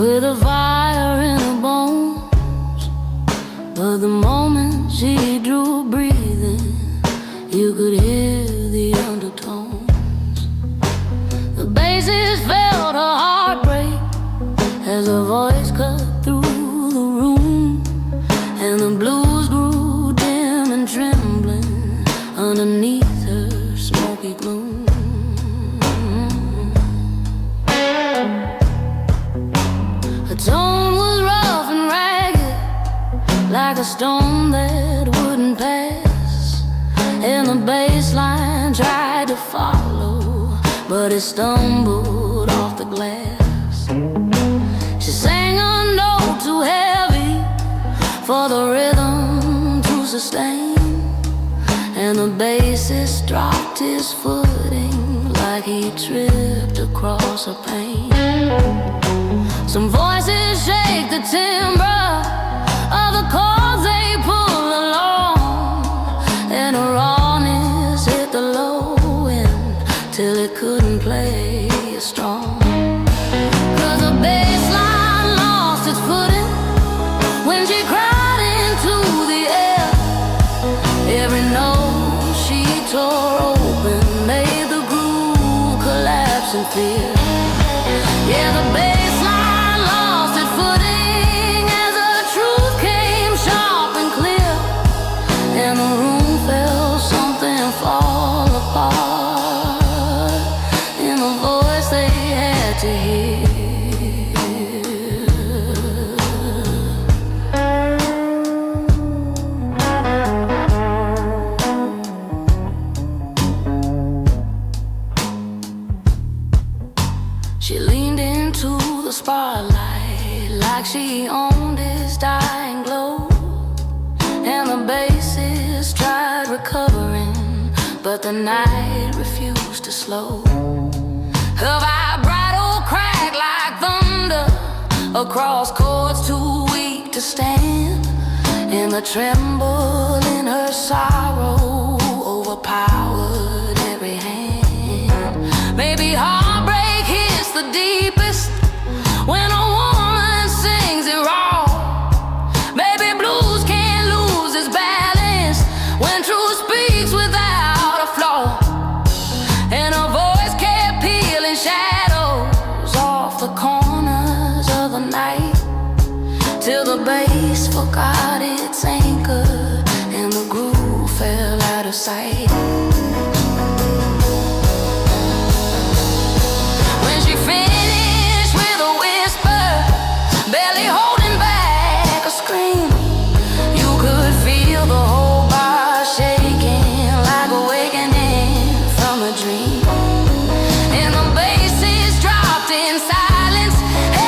with a fire in her bones. But the moment she drew breathing, you could hear the undertones. The basses felt her heart break as her voice cut through the room, and the blues grew dim and trembling underneath her smoky gloom. Her tone was rough and ragged, like a stone that wouldn't pass, and the bass line tried to follow, but it stumbled off the glass. She sang a note too heavy for the rhythm to sustain, and the bassist dropped his footing like he tripped across a pane. Some voices shake the timbre of the chords they pull along, and a rawness hit the low end till it couldn't play as strong. 'Cause the bass line lost its footing when she cried into the air. Every note she tore open made the groove collapse in fear. Yeah, the bass line lost its footing as the truth came sharp and clear, and the room felt something fall apart in the voice they had to hear. She leaned into the spotlight like she owned his dying glow, and the bassist tried recovering, but the night refused to slow. Her vibrato cracked like thunder across chords too weak to stand, and the tremble in her sorrow overpowered every hand. Maybe heartbreak hits the deepest when a woman sings it raw. Maybe blues can't lose its balance when truth speaks without a flaw. And her voice kept peeling shadows off the corners of the night, till the bass forgot its anchor and the groove fell out of sight. When she finished with a whisper, barely holding back a scream, you could feel the whole bar shaking like awakening from a dream. And the bassist dropped in silence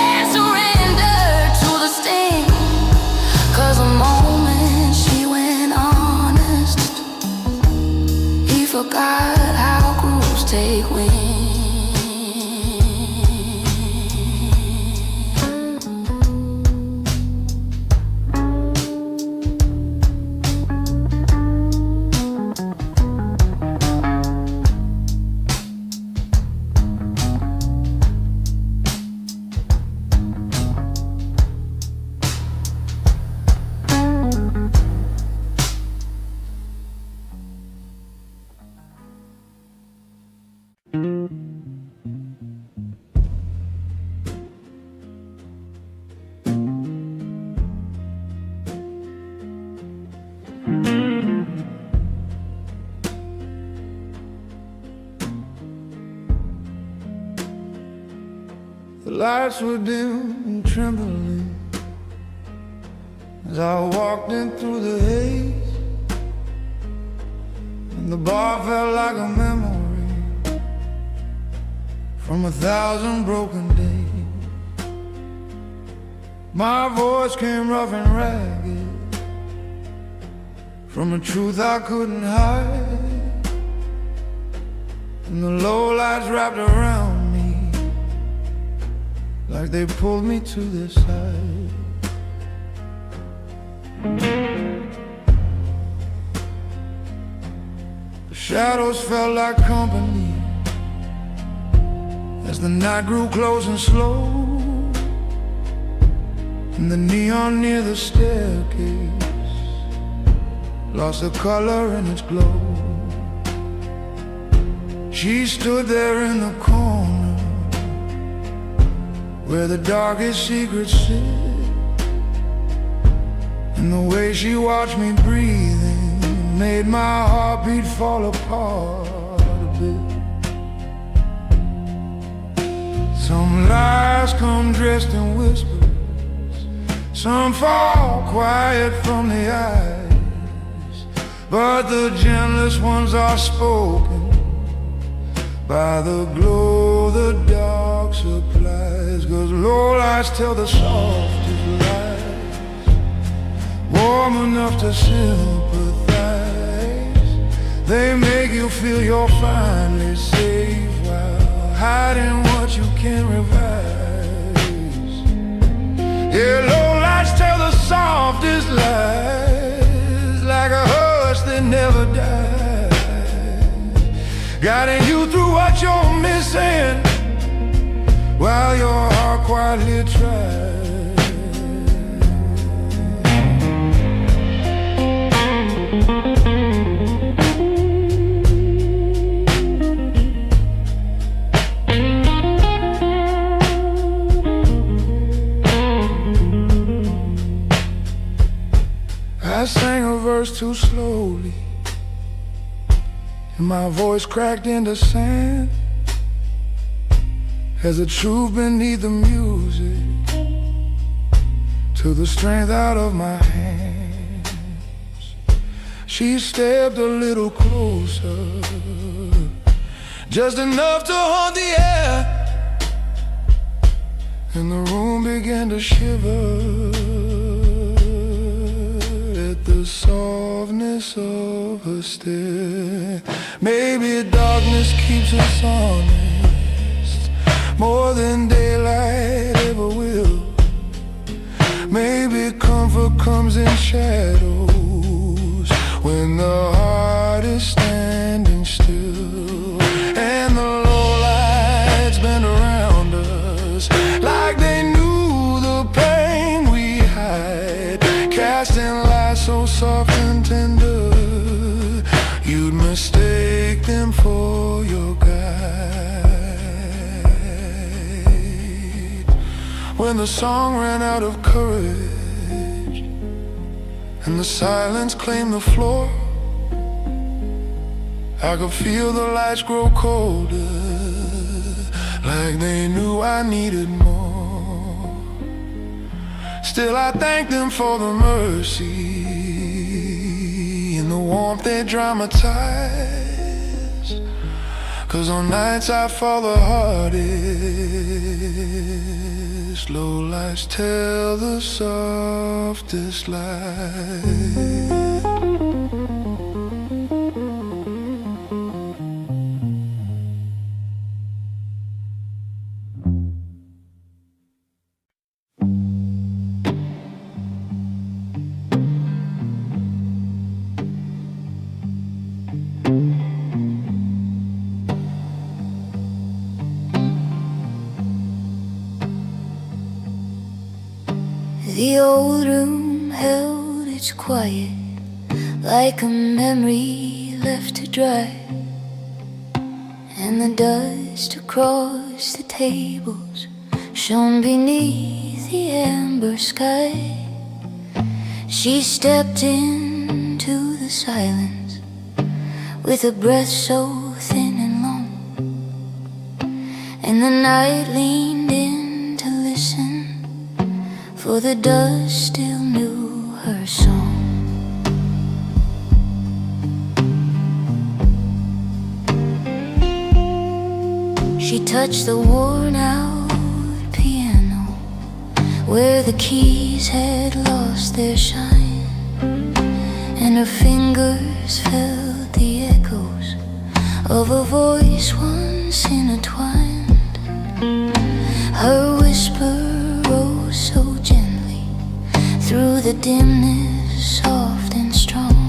and surrendered to the sting. 'Cause the moment she went honest, he forgot how grooves take wing. The lights were dim and trembling as I walked in through the haze, and the bar felt like a memory from 1,000 broken days. My voice came rough and ragged from a truth I couldn't hide, and the low lights wrapped around me like they pulled me to their side. The shadows felt like company as the night grew close and slow, and the neon near the staircase lost the color in its glow. She stood there in the corner where the darkest secrets sit, and the way she watched me breathing made my heartbeat fall apart a bit. Some lies come dressed in whispers, some fall quiet from the eyes, but the gentlest ones are spoken by the glow the dark supplies. 'Cause low lights tell the softest lies, warm enough to sympathize. They make you feel you're finally safe while hiding what you can't revise. Yeah, low lights tell the softest lies, like a hush that never dies, guiding you through what you're missing while your heart quietly tries. I sang a verse too slowly, and my voice cracked into sand as the truth beneath the music took the strength out of my hands. She stepped a little closer, just enough to haunt the air, and the room began to shiver at the softness of her stare. Maybe darkness keeps us honest more than daylight ever will. Maybe comfort comes in shadows when the heart is standing still, and the low lights bend around us like they knew the pain we hide, casting light so soft and tender you'd mistake them for your guide. When the song ran out of courage and the silence claimed the floor, I could feel the lights grow colder, like they knew I needed more. Still I thank them for the mercy and the warmth they dramatize, 'cause on nights I fall the hardest, low lights tell the softest lies. The old room held its quiet, like a memory left to dry, and the dust across the tables shone beneath the amber sky. She stepped into the silence with a breath so thin and long, and the night leaned in to listen, for the dust still knew her song. She touched the worn-out piano where the keys had lost their shine, and her fingers felt the echoes of a voice once intertwined. Her whisper rose so gently through the dimness, soft and strong,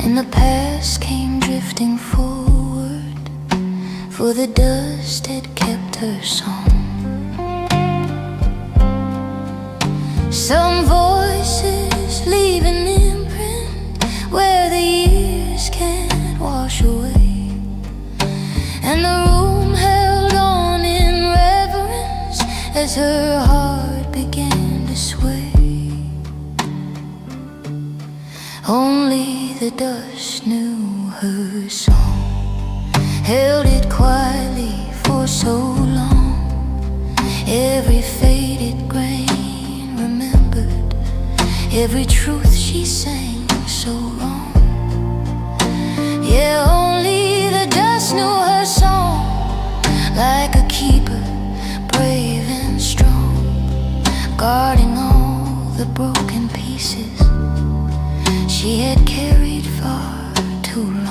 and the past came drifting forward, for the dust had kept her song. Some voices leave an imprint where the years can't wash away, and the room held on in reverence as her heart began to sway. Only the dust knew her song, held it quietly for so long. Every faded grain remembered, every truth she sang so wrong. Yeah, only the dust knew her song, like a keeper, brave and strong, guarding all the broken pieces she had carried far too long.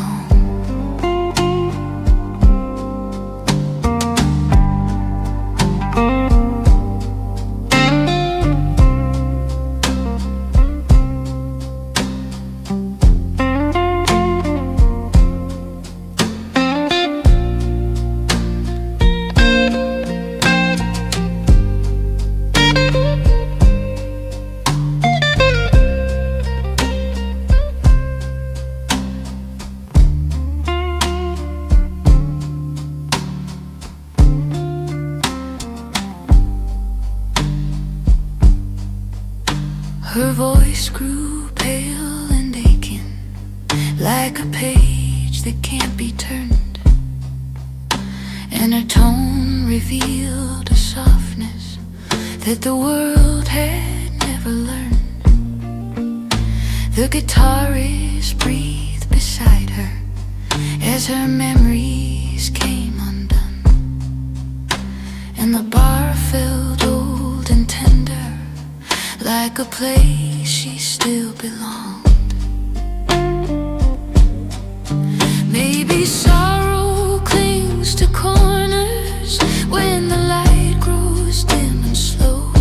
Her voice grew pale and aching, like a page that can't be turned, and her tone revealed a softness that the world had never learned. The guitarist breathed beside her as her memories came undone, and the bar felt old and tender, like a place she still belonged. Maybe sorrow clings to corners when the light grows dim and slow.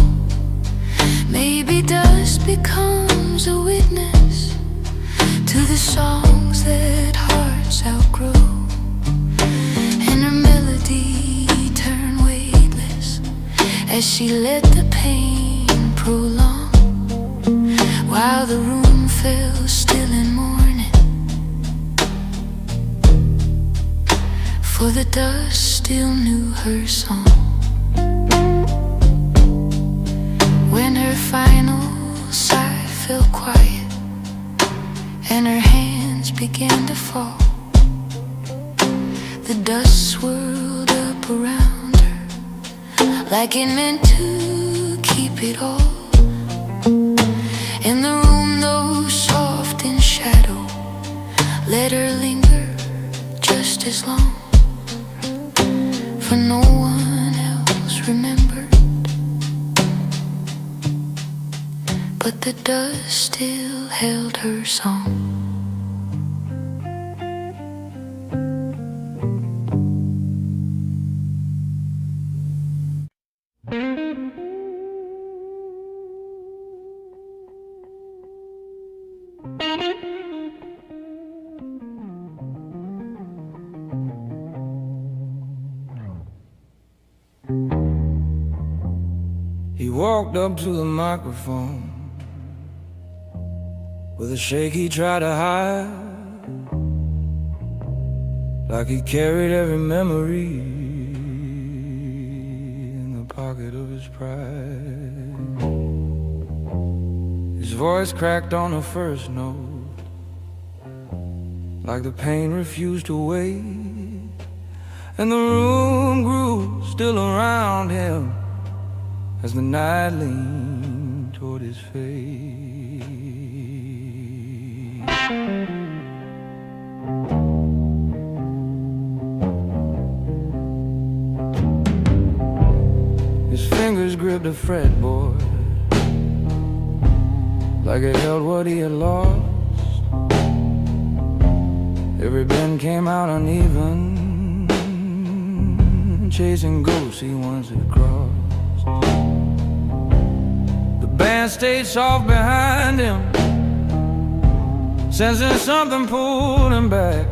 Maybe dust becomes a witness to the songs that hearts outgrow, and her melody turned weightless as she let the pain prolong, while the room fell still in mourning, for the dust still knew her song. When her final sigh fell quiet and her hands began to fall, the dust swirled up around her like it meant to keep it all. In the room, though soft in shadow, let her linger just as long, for no one else remembered, but the dust still held her song. He walked up to the microphone with a shake he tried to hide, like he carried every memory in the pocket of his pride. His voice cracked on the first note, like the pain refused to wait, and the room grew still around him as the night leaned toward his face. His fingers gripped a fretboard like it held what he had lost. Every bend came out uneven, chasing ghosts he once had crossed. The band stayed soft behind him, sensing something pulled him back,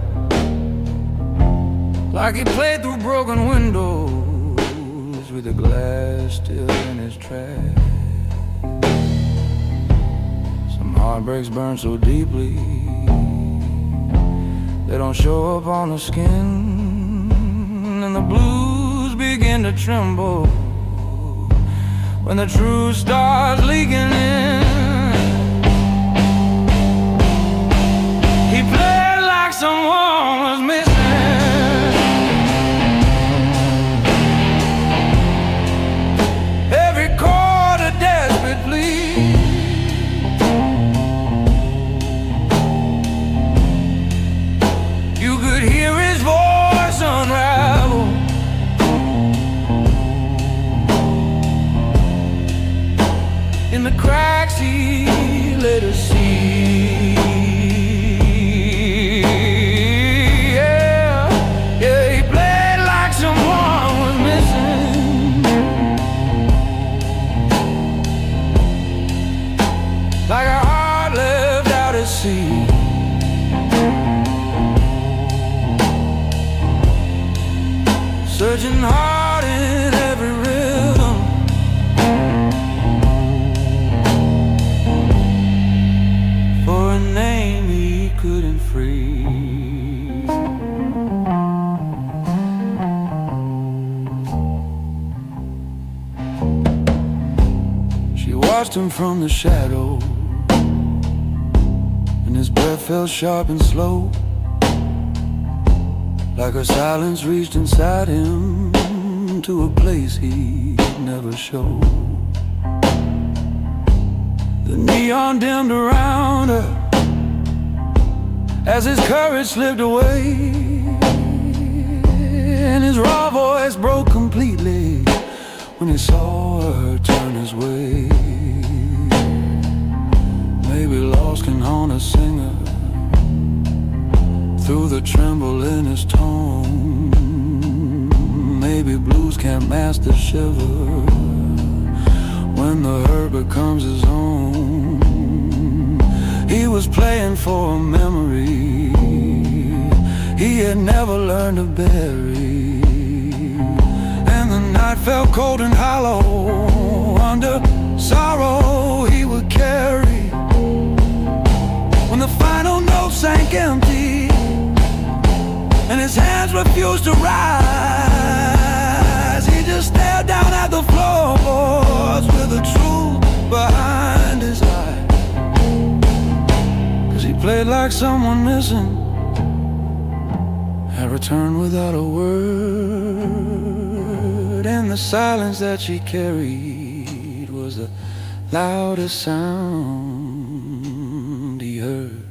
like he played through broken windows with the glass still in his track. heartbreaks burn so deeply they don't show up on the skin, and the blues begin to tremble when the truth starts leaking in. He played like someone was missing. Every chord a desperate plea. You could hear his voice unravel. In the cracks he let us see. Yeah, yeah, he played like someone was missing, like a heart left out at sea. Searching hard in every rhythm for a name he couldn't free. She watched him from the shadow, and his breath felt sharp and slow, like her silence reached inside him to a place he'd never show. The neon dimmed around her as his courage slipped away, and his raw voice broke completely when he saw her turn his way. Maybe loss can haunt a singer through the tremble in his tone. Maybe blues can't mask the shiver when the hurt becomes his own. He was playing for a memory he had never learned to bury, and the night felt cold and hollow under sorrow he would carry. When the final note sank empty and his hands refused to rise, he just stared down at the floorboards with the truth behind his eyes. 'Cause he played like someone missing, had returned without a word, and the silence that she carried was the loudest sound he heard.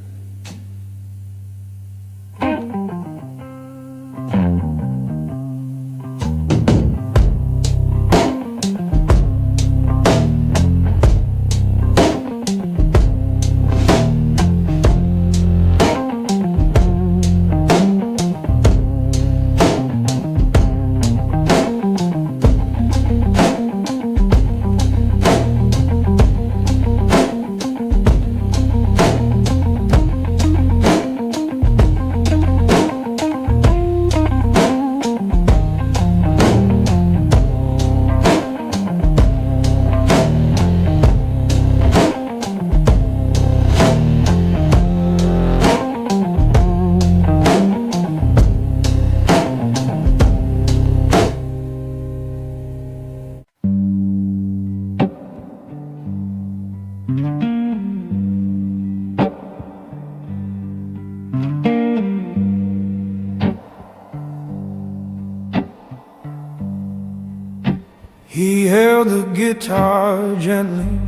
He held the guitar gently,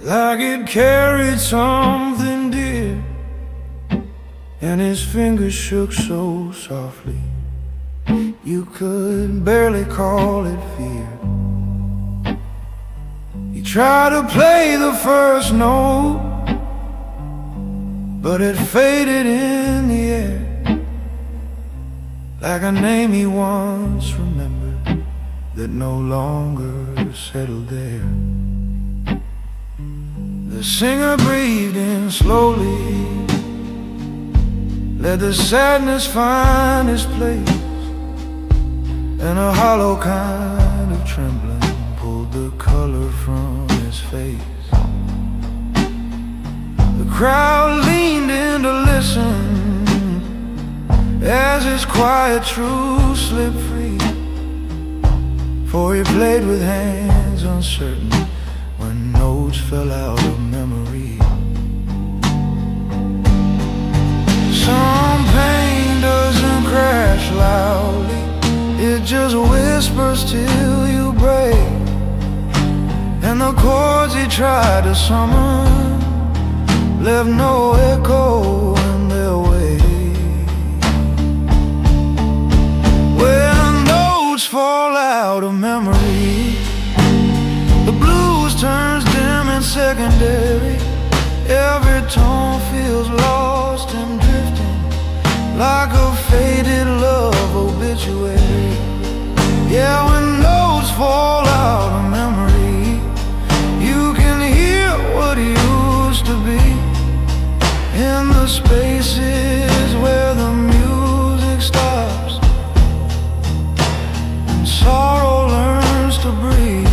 like it carried something dear, and his fingers shook so softly you could barely call it fear. He tried to play the first note, but it faded in the air, like a name he once remembered that no longer settled there. The singer breathed in slowly, let the sadness find its place, and a hollow kind of trembling pulled the color from his face. crowd leaned in to listen as his quiet truth slipped free. For he played with hands uncertain when notes fell out of memory. Some pain doesn't crash loudly, it just whispers till you break. And the chords he tried to summon left no echo in their way. When notes fall out of memory, the blues turns dim and secondary. Every tone feels lost and drifting, like a faded love obituary. Yeah, when notes fall out of memory, you can hear what used to be in the spaces where the music stops and sorrow learns to breathe.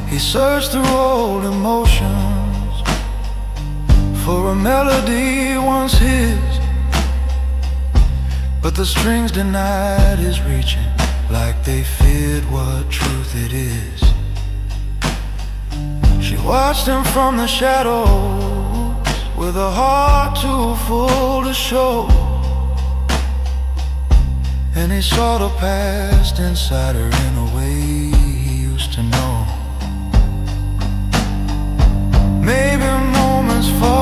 He searched through old emotions for a melody once his, but the strings denied his reaching, like they feared what truth it is. She watched him from the shadows with a heart too full to show, and he saw the past inside her in a way he used to know. Maybe moments fall